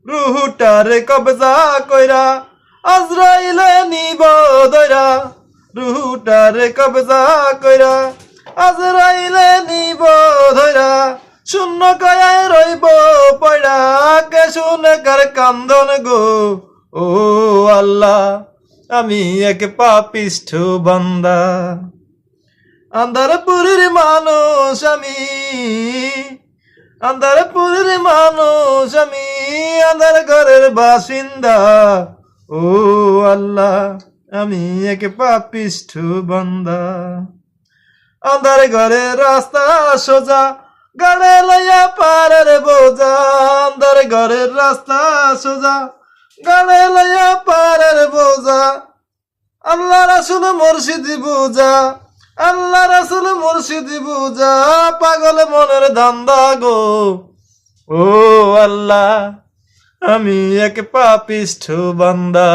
রুহুটারে কবজা কইরা আজরাইলে নিব দইরা, রুহুটারে কবজা কইরা আজরাইলে নিব ধইরা, শূন্য কায়ায় রইব পয়রা, কে শুনে কার কান্দন গো। ও আল্লাহ, আমি এক পাপিষ্ঠ বান্দা, আন্ধারপুরের মানুষ আমি, আন্ধারপুরের মানুষ আমি, আন্ধার ঘরের বাসিন্দা। ও আল্লাহ, আমি এক পাপিষ্ঠ বান্দা। আন্ধার ঘরের রাস্তা সোজা, গাড়ে লইয়া পারের বোঝা, আন্ধার ঘরের রাস্তা সোজা, গাড়ে লইয়া পারের বোঝা, আল্লাহ রাসূল মুর্শিদ বুঝা, আল্লাহ রাসূল মুর্শিদ বুঝা, পাগল মনের ধান্দা গো। ও আল্লাহ, আমি এক পাপিষ্ঠ বান্দা।